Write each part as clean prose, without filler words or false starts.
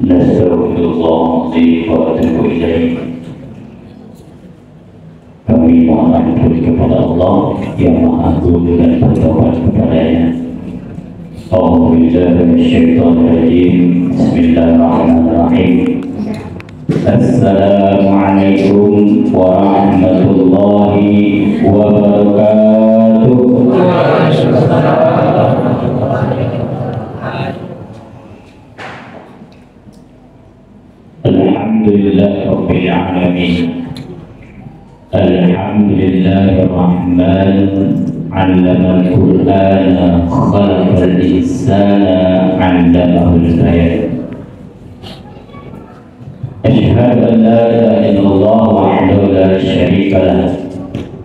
Nastaghfirullahaladzim wa atubu ilaih. Kami mohon ampun kepada Allah yang Maha Agung dan bertaubat kepadanya. A'udzubillahi minasyaitonir rajim. Bismillahirrahmanirrahim. Assalamualaikum warahmatullahi wabarakatuh. Alhamdulillah Rabbil Alamin. Alhamdulillahirrahman. Allama al-Qur'ana khalaqal insana 'allamahul bayan. Asyhadu an la ilaha illallah wahdahu la syarika lah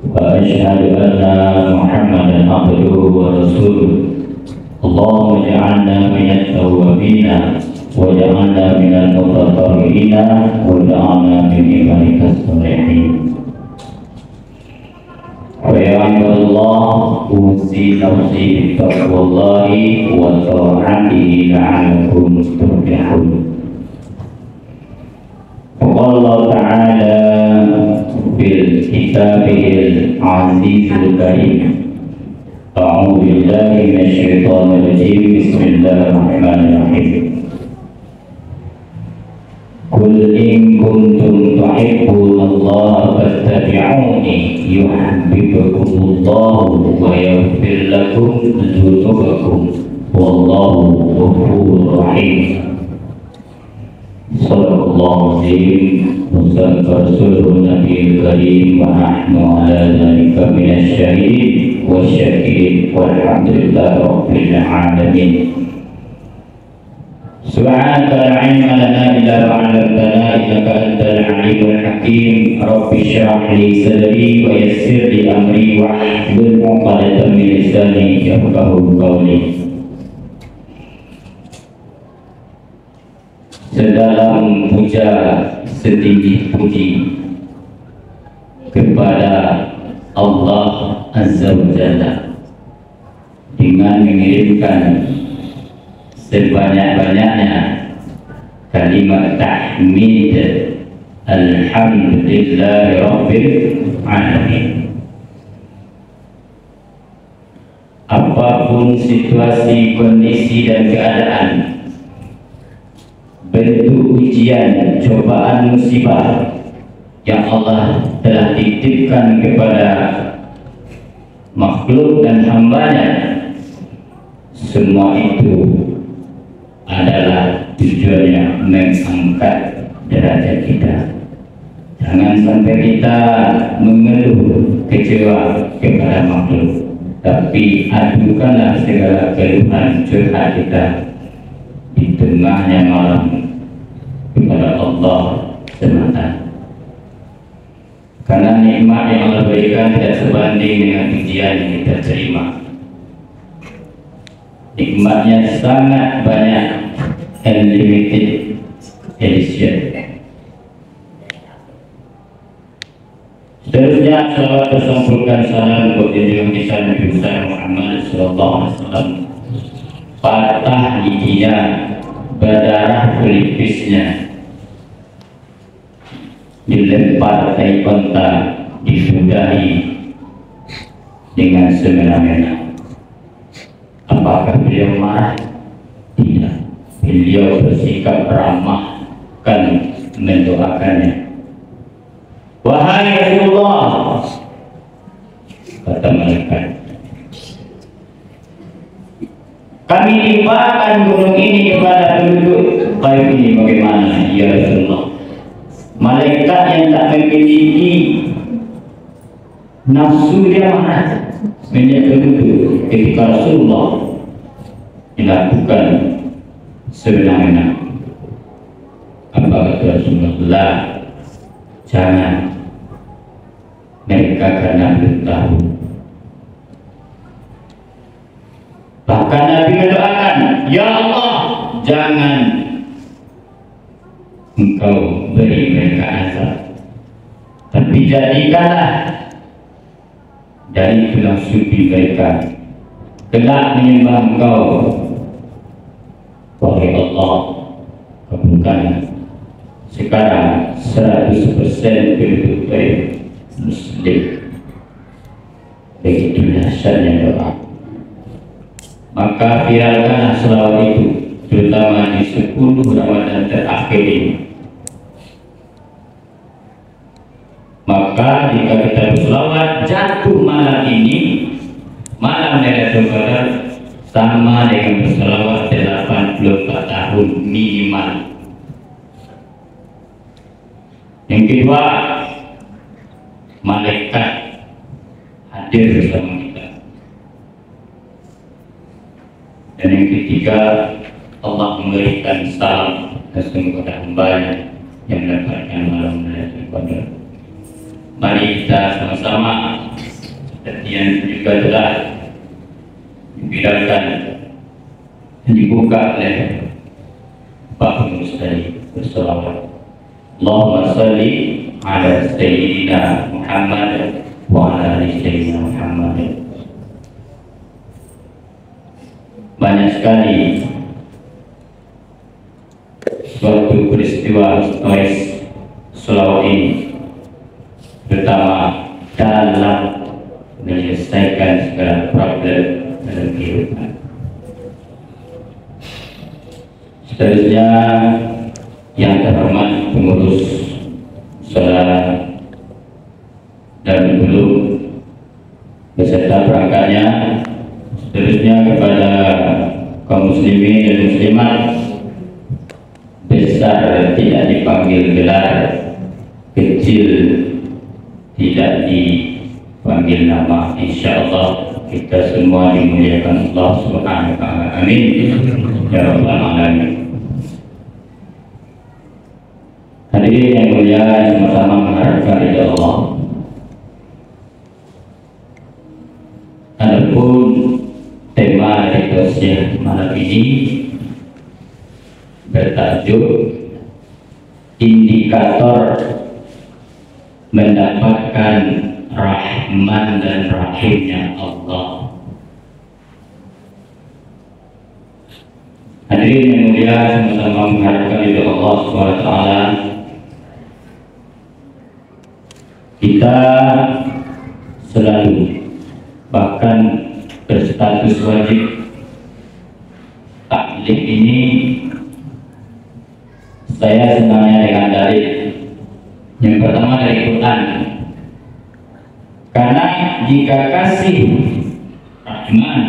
wa asyhadu anna Muhammadan abduhu wa rasuluh. Allahumma ij'alna minat tawwabina wa ja'alna minal mutatahhirina wa ja'alna min ibadikas shalihin. Ya Allah, usi nafsi bittaqwallahi wa ta'atihi la'alakum tuflihun. Allah Ta'ala bil kitabihil azizil karim. A'udzu billahi minasyaitonir rajim. Bismillahirrahmanirrahim. Qul in kuntum tuhibbunallaha fattabi'uni yuhibbukumullahu wa yaghfir lakum dzunubakum wallahu ghafurur rahim. Shadaqallahu azim wa sadaqa rasulun nabiyil karim wa nahnu ala dzalika minasyahidin wasyakirin walhamdulillahi rabbil alamin. Subhanaka la ilma lana illa ma 'allamtana innaka antal alimul hakim. Rabbi shrah li sadri wa yassir li amri wahlul 'uqdatam min lisani yafqahu qawli. Sedalam puja setinggi puji kepada Allah Azza wa Jalla dengan mengirimkan sebanyak-banyaknya kalimat tahmid alhamdulillahi rabbil alamin. Apapun situasi, kondisi dan keadaan, bentuk ujian, cobaan, musibah yang Allah telah titipkan kepada makhluk dan hambanya, semua itu adalah tujuannya mengangkat derajat kita. Jangan sampai kita mengeluh kecewa kepada makhluk, tapi adukanlah segala keluhan curhat kita di tengahnya malam kepada Allah semata. Karena nikmat yang Allah berikan tidak sebanding dengan ujian yang kita terima. Nikmatnya sangat banyak, unlimited edition. Seterusnya salawat bersambungkan salam buat junjungan kita Nabi Muhammad sallallahu alaihi wasallam. Patah giginya, berdarah pelipisnya, dilempar tai onta, disudahi dengan semena-mena. Apakah beliau marah? Tidak. Beliau bersikap ramah dan mendoakannya. Wahai Rasulullah, kata malaikat, kami timpakan gunung ini kepada penduduk kayu ini, bagaimana ya Rasulullah? Malaikat yang tak memiliki nafsu dia marah menjadi penduduk ketika Rasulullah dilakukan semena-mena. Apa kata Rasulullah? Jangan, mereka karena belum tahu. Bahkan Nabi mendoakan, ya Allah, jangan Engkau beri mereka azab, tapi jadikanlah dari tulang suci mereka kelak menyembah Engkau, wahai Allah, kabulkan. Sekarang 100% penduduk Muslim. Begitu dahsyatnya doa. Maka viralkanlah selawat itu, terutama di 10 Ramadan terakhir ini. Maka jika kita berselawat jatuh malam ini, malam Lailatul Qadar, sama dengan berselawat 84 tahun minimal. Yang kedua, malaikat hadir bersama kita. Dan yang ketiga, Allah memberikan salam kepada hambanya yang mendapatkan malam Lailatul Qadar. Mari kita sama-sama seperti yang juga telah dibilangkan dan dibuka oleh Pak Pengurus tadi, berselawat. Allahumma salli ala Sayyidina Muhammad wa ala ali Sayyidina Muhammad. Banyak sekali suatu peristiwa historis selawat ini, pertama dalam menyelesaikan segala problem dalam kehidupan. Seterusnya yang terhormat pengurus saudara dan belum beserta perangkatnya, seterusnya kepada kaum muslimin dan muslimat, besar tidak dipanggil gelar, kecil tidak dipanggil nama. Insyaallah kita semua dimuliakan Allah Subhanahu wa taala. Amin ya rabbal alamin. Hadirin yang mulia, sama-sama mengharapkan ridha Allah. Adapun tema dari tausiah malam ini bertajuk indikator mendapatkan rahman dan rahimnya Allah. Hadirin yang mulia, sama-sama mengharapkan ridha Allah SWT. Kita selalu bahkan berstatus wajib taklim ini, saya senangnya dengan dalil. Yang pertama dari Quran. Karena jika kasih Rahman,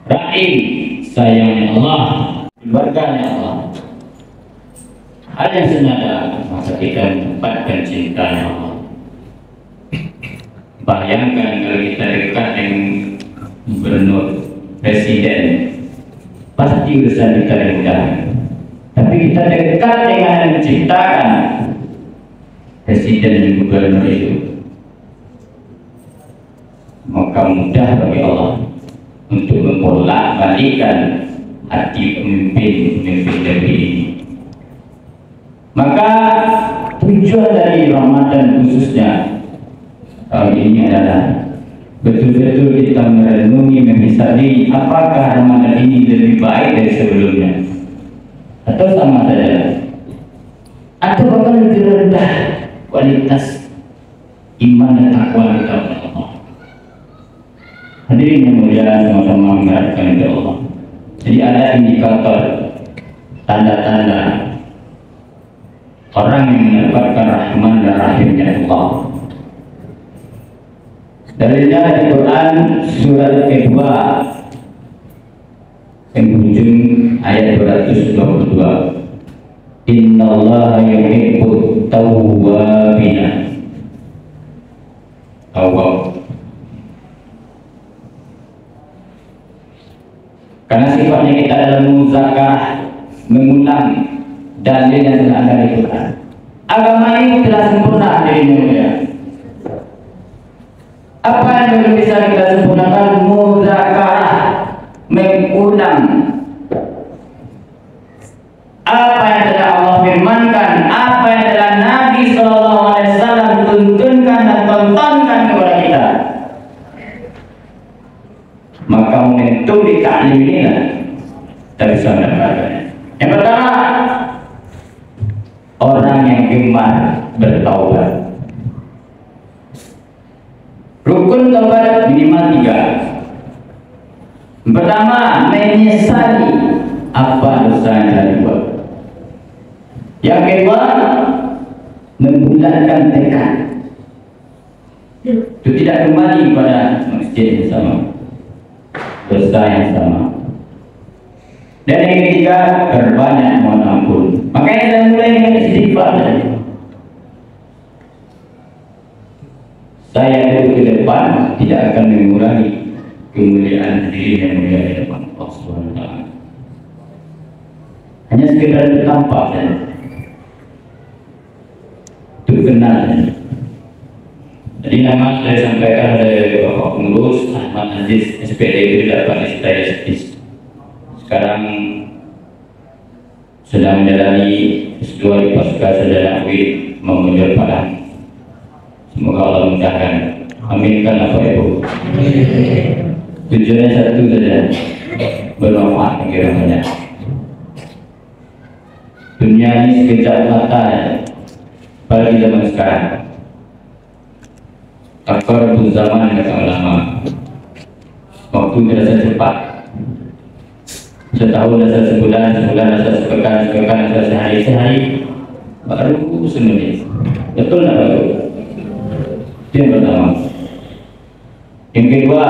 Rahim, sayangnya Allah, keluarganya Allah, hal yang senada, maka kita mendapatkan cintanya Allah. Bayangkan kalau kita dekat dengan gubernur, presiden, pasti urusan kita mudah. Tapi kita dekat dengan yang menciptakan presiden dan gubernur itu, maka mudah bagi Allah untuk membolak-balikan hati pemimpin negeri ini. Maka tujuan dari Ramadan khususnya tahun ini adalah betul-betul kita merenungi, memisali apakah Ramadan ini lebih baik dari sebelumnya atau sama saja, atau bahkan lebih rendah kualitas iman dan takwa kita kepada Allah. Hadirin yang mulia, sama-sama mengharapkan kepada Allah. Jadi ada indikator, tanda-tanda orang yang mendapatkan rahman dan rahimnya Allah. Dalilnya di Quran surat kedua penghujung ayat 222. Innallaha yuhibbut tawwabina. Tawwab. Karena sifatnya kita adalah muzakarah, mengulang dalil yang telah ada di Quran. Agama ini telah sempurna adanya. Apa yang belum bisa kita sempurnakan? Muzakarah, mengulang apa yang telah Allah firmankan, apa yang telah Nabi SAW tuntunkan dan tontonkan kepada kita. Maka momentum di taklim inilah kita bisa mendapatkannya. Yang pertama, yang gemar bertaubat. Rukun taubat minimal 3. Pertama, menyesali apa dosa yang telah dibuat. Yang kedua, membulatkan tekad itu tidak kembali pada masjid yang sama, dosa yang sama. Dan yang ketiga, berbanyak mohon ampun. Makanya saya mulai dengan istighfar. Saya itu ke depan tidak akan mengurangi kemuliaan diri yang mulia di depan Allah Subhanahu wa taala. Hanya sekedar bertampak saja. Itu kenal. Jadi nama saya sampaikan dari Bapak Pengurus Ahmad Aziz SPD itu dapat saya sekarang sedang menjalani S2 di Pasca Sarjana UI Memujar Padang. Semoga Allah mudahkan. Aminkan apa Ibu. Tujuannya satu saja, bermanfaat bagi orang banyak. Dunia ini sekejap mata, apalagi zaman sekarang. Akhir zaman kata ulama, waktu terasa cepat. Setahun rasa sebulan, sebulan rasa sepekan, sepekan rasa sehari, sehari baru semenit. Betul tak betul? Itu yang pertama. Yang kedua,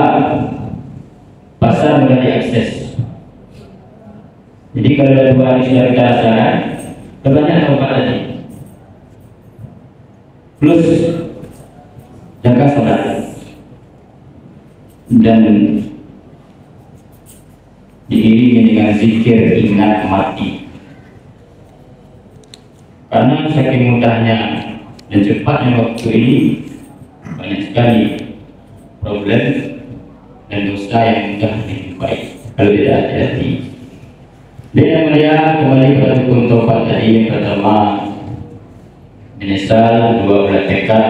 pasar mudah diakses. Jadi kalau ada 2 hari sudah kita rasakan, banyak taubat tadi. Plus jaga salat dan diiringi dengan zikir ingat mati. Karena saking mudahnya dan cepatnya waktu ini, banyak sekali problem dan dosa yang mudah dijumpai kalau tidak hati-hati. Dan yang mulia, kembali pada hukum taubat tadi. Yang pertama, menyesal. 2, belah tekad.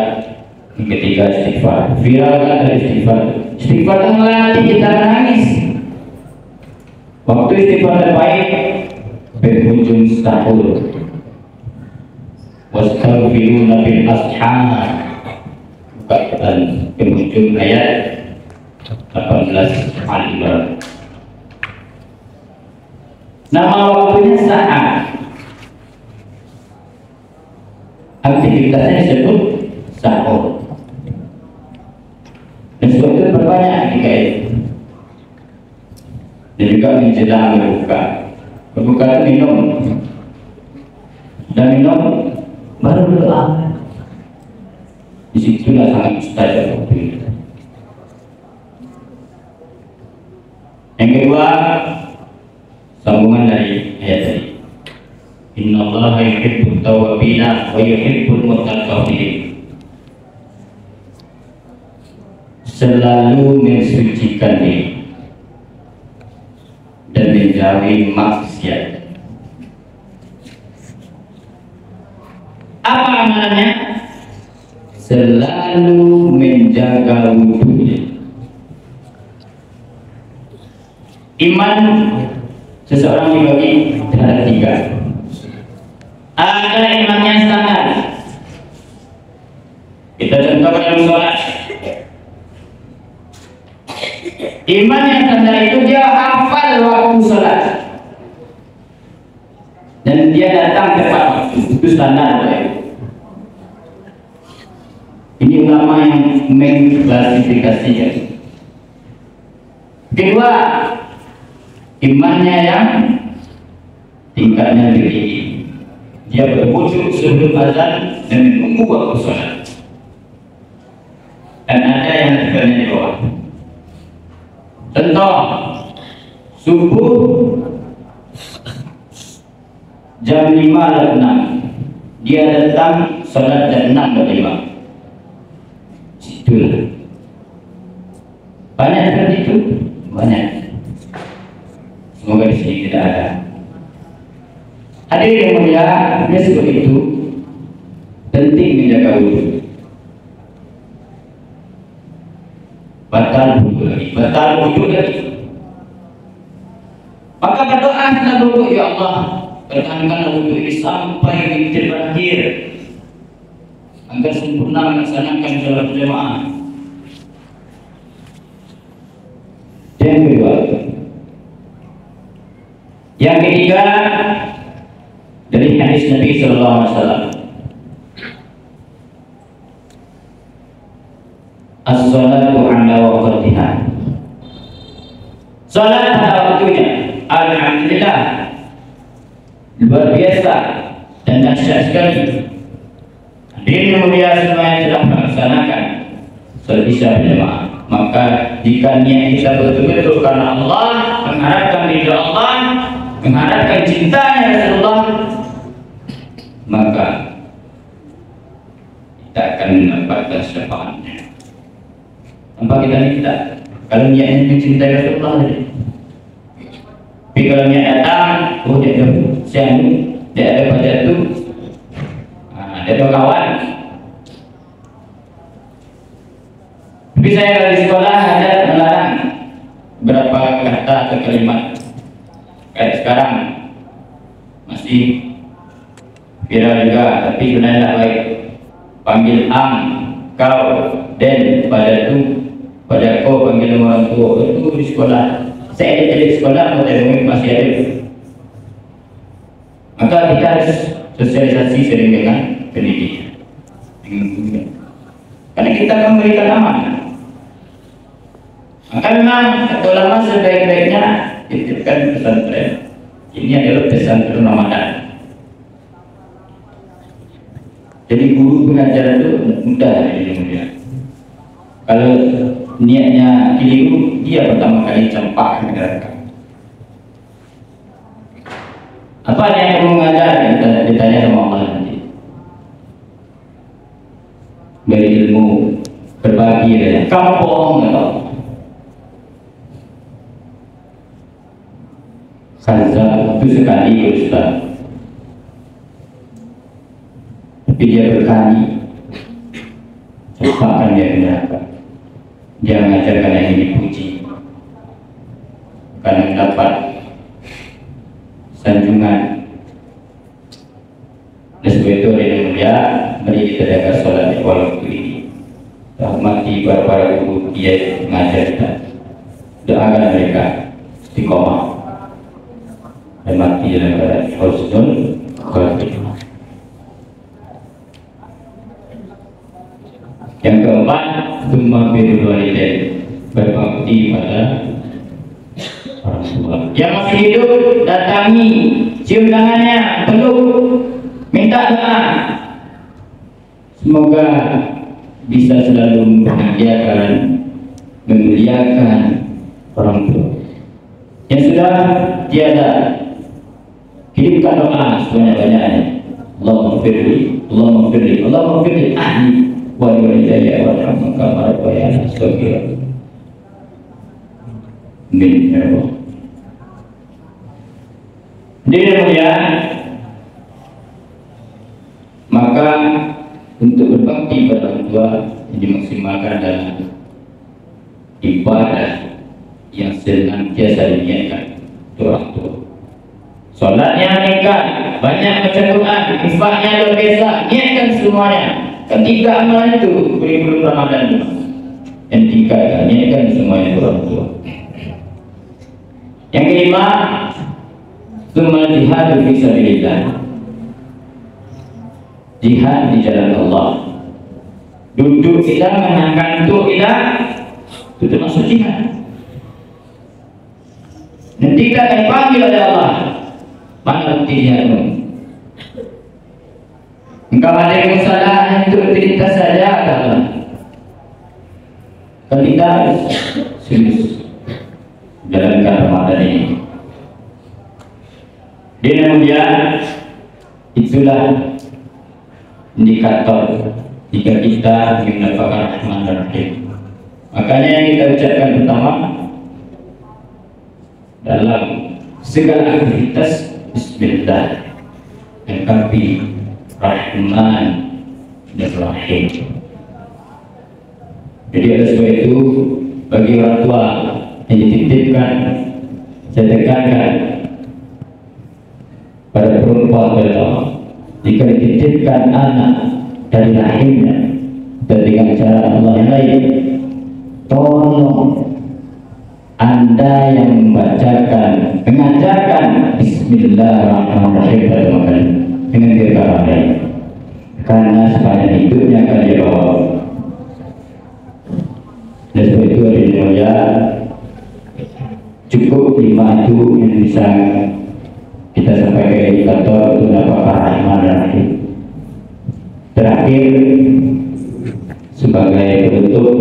Yang ketiga, istighfar. Viralkan dari istighfar. Istighfar itu melatih kita menangis. Waktu istighfar terbaik berujung sahur. Wastaghfiruna bil ashar. Bukan penghujung ayat 18 Al-Imran. Nama waktunya saat. Aktivitasnya disebut sahur. Dan sebab itu berbanyak ketika itu. Dan juga menjelang berbuka. Berbuka itu minum. Dan minum baru berdoa. Disitulah sangat mustajab waktu itu. Yang kedua, sambungan dari ayat tadi. Innallaha yuhibbut tawwabina wa yuhibbul mutatahhirin. Selalu mensucikan diri dan menjauhi maksiat. Apa amalannya? Selalu menjaga wudhunya. Iman seseorang dibagi terhadap 3. Ada imannya standar. Kita contohkan dalam sholat. Iman yang standar itu dia hafal waktu sholat dan dia datang tepat waktu. Itu standar. Ini ulama yang mengklasifikasinya. Kedua, imannya yang tingkatnya tinggi. Dia berwujud sebelum azan dan menunggu waktu sholat. Dan ada yang tinggalnya di bawah. Contoh, subuh jam 5:06, dia datang sholat jam 6:05. Itulah. Banyak seperti itu, banyak. Semoga di sini tidak ada. Hadirin yang mulia, sebab itu penting menjaga wudhu. Batal wudhu lagi. Maka berdoa setelah wudhu, ya Allah, pertahankan wudhu ini sampai witir berakhir. agar sempurna melaksanakan sholat berjamaah. Yang kedua, yang ketiga dari hadis Nabi Sallallahu Alaihi Wasallam, as-salatu ala waqtiha. Salat pada waktunya. Alhamdulillah, luar biasa dan dahsyat sekali. Hadirin mulia semuanya telah melaksanakan salat isya berjamaah. Maka jika niat kita betul-betul karena Allah, mengharapkan ridha Allah, mengharapkan cintanya Rasulullah, maka kita akan mendapatkan syafaatnya. Tanpa kita minta. Kalau niatnya mencintai Rasulullah saja. Tapi kalau niat datang, oh dia ada siang, dia ada pada itu, dia ada kawan. Tapi saya kalau di sekolah ada melarang berapa kata atau kalimat. Kayak sekarang masih viral juga, tapi sebenarnya tidak baik. Panggil am, kau, dan pada itu, pada kau panggil orang tua itu di sekolah. Saya ada di sekolah, masih ada. Maka kita harus sosialisasi sering dengan pendidikan, karena kita akan memberikan amanah. Maka memang ulama sebaik-baiknya titipkan pesantren. Ini adalah pesantren Ramadan. Jadi guru pengajar itu mudah ya. Kalau niatnya keliru, dia pertama kali campak ke neraka. Apa yang kamu mengajar? Ditanya sama Allah nanti. Dari ilmu berbagi ya. Kamu bohong atau? Kaza itu sekali Ustaz, tapi dia berkali campakkan dia ke neraka. Dia mengajarkan yang dipuji karena mendapat sanjungan. Dan sebab itu yang mulia, mari kita jaga sholat di waktu ini. Rahmati para guru dia mengajar kita, doakan mereka istiqomah dan mati dalam keadaan husnul khatimah. Yang keempat, tsumma birrul walidain, berbakti pada orang tua. Yang masih hidup, datangi, cium tangannya, peluk, minta doa. Semoga bisa selalu membahagiakan, memuliakan orang tua. Yang sudah tiada, kirimkan doa sebanyak-banyaknya. Allahumma firli, Allahumma firli, Allahumma firli ahli wa liwalidayya warhamhum kama rabbayani shaghira. Amin ya Allah. Jadi mulia, maka untuk berbakti pada orang tua dimaksimalkan dalam ibadah yang senantiasa diniatkan untuk orang tua. Sholatnya nikah, banyak baca Quran, infaknya luar biasa, niatkan semuanya. Ketiga amalan itu beri bulan Ramadan. Yang tiga, niatkan semuanya untuk orang tua. Yang kelima, tsumma jihad fi sabilillah, jihad di jalan Allah. Duduk kita menangkan untuk kita, itu termasuk jihad. Nanti kita akan dipanggil oleh Allah. Mana buktinya? Engkau ada kesalahan itu cerita saja Allah. Kalau kita harus serius jalankan Ramadan ini. Dia mulia, itulah indikator jika kita ingin mendapatkan rahmat dan rahim. Makanya yang kita ucapkan pertama dalam segala aktivitas, Bismillah, lengkapi Rahman dan Rahim. Jadi oleh sebab itu, bagi orang tua yang dititipkan, saya tekankan pada perempuan beliau, jika dititipkan anak dari rahimnya dan dengan cara Allah yang lain. Tolong Anda yang membacakan, mengajarkan Bismillahirrahmanirrahim dengan cara lain, karena sepanjang hidupnya akan dibawa. Dan sebab itu ya, cukup 5 itu yang bisa kita sampaikan indikator untuk dapat rahman rahim. Terakhir, sebagai penutup,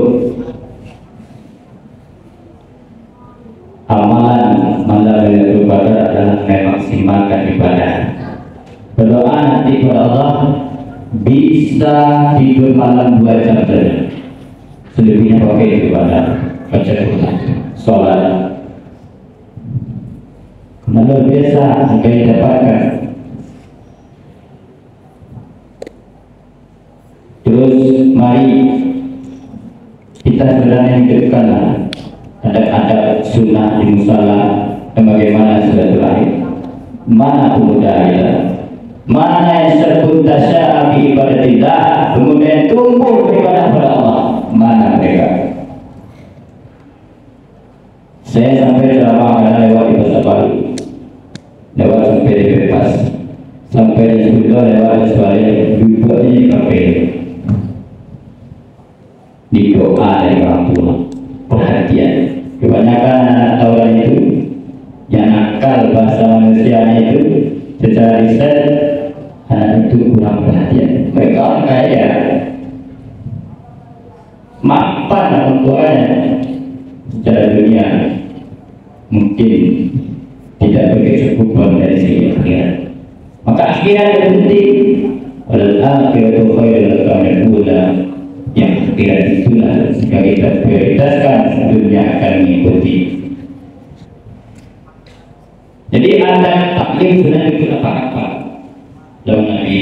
amalan malam Lailatul Qadar adalah memaksimalkan ibadah. Berdoa nanti kepada Allah, bisa tidur malam 2 jam saja, selebihnya pakai ibadah, baca Quran, sholat. Luar biasa jika didapatkan. Terus mari kita sebenarnya hidupkanlah adab-adab sunnah di musala dan bagaimana silaturahim. Mana pemuda, mana yang serbun tasya'a bi ibadatillah, kemudian tumbuh ibadah kepada Allah, mana mereka? Saya sampai selama karena lewat di Pasar Baru, lewat sampai di Bebas, sampai di Sudah, lewat di Suara, duduk di kafe, di doa dari orang tua, perhatian. Kebanyakan anak tauran itu yang nakal bahasa manusianya itu, secara riset anak itu kurang perhatian. Mereka orang kaya, mapan orang tuanya, secara dunia mungkin tidak berkecukupan dari segi akhirat. Maka akhirat yang penting. Wal akhiratu khairul minal ula. Yang akhirat itulah jika kita prioritaskan, dunia akan mengikuti. Jadi ada taklim sebenarnya itu apa-apa dalam Nabi.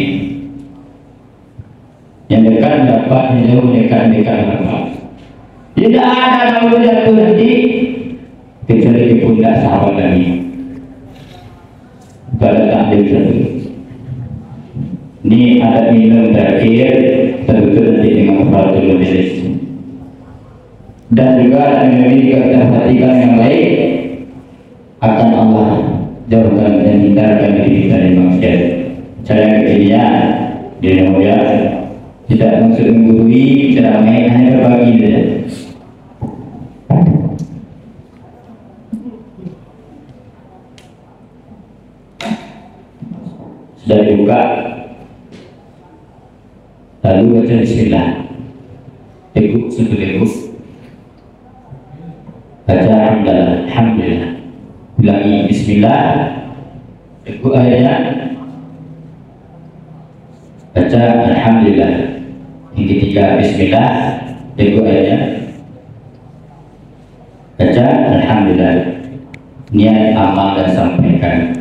Yang dekat dapat, yang jauh dekat dapat. Tidak ada manusia yang berhenti kecuali di pundak sahabat Nabi. Pada taklim satu. Ini ada minum terakhir, tentu nanti dengan kafaratul majelis. Dan juga ini jika kita perhatikan yang baik, akan Allah jauhkan dan hindarkan diri kita dari maksiat. Cara yang kecilnya di Indonesia tidak maksud menggurui, ceramah, hanya berbagi saja. Sudah dibuka, lalu baca Bismillah, ikut satu ikut, baca Alhamdulillah, ulangi Bismillah, ikut ayatnya, baca Alhamdulillah. Yang ketiga Bismillah, ikut ayatnya, baca Alhamdulillah. Niat amal dan sampaikan.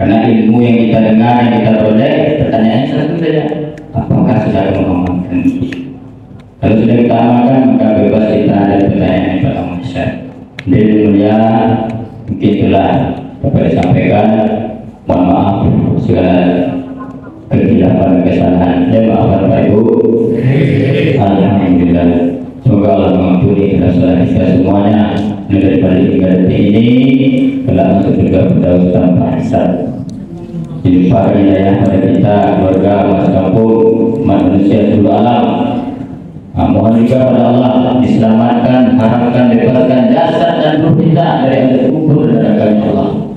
Karena ilmu yang kita dengar, yang kita peroleh, pertanyaannya satu saja, apakah sudah mengamalkan? Kalau sudah kita amalkan, maka bebas kita dari pertanyaan pada masyarakat. Dari mulia, mungkin itulah dapat disampaikan. Mohon maaf segala kekhilafan dan kesalahan. Saya maafkan Pak Ibu. Alhamdulillah. Semoga Allah mengampuni kesalahan kita semuanya. Daripada hingga detik ini, telah masuk juga Firdaus tanpa hisab. Dilimpahkan hidayah pada kita, keluarga, mas kampung, manusia seluruh alam. Mohon juga pada Allah diselamatkan, harapkan, bebaskan jasad dan ruh kita dari azab kubur dan neraka Allah.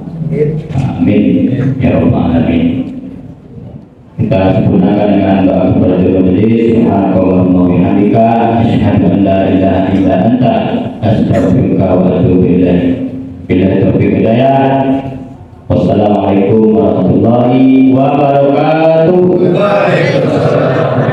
Amin ya rabbal alamin. Kita sempurnakan dengan doa kepada majelis. Subhanakallahumma wa bihamdika, asyhadu an la ilaha illa anta, astaghfiruka wa atubu ilaik. Billahi taufiq hidayah. Wassalamualaikum warahmatullahi wabarakatuh. Waalaikumsalam.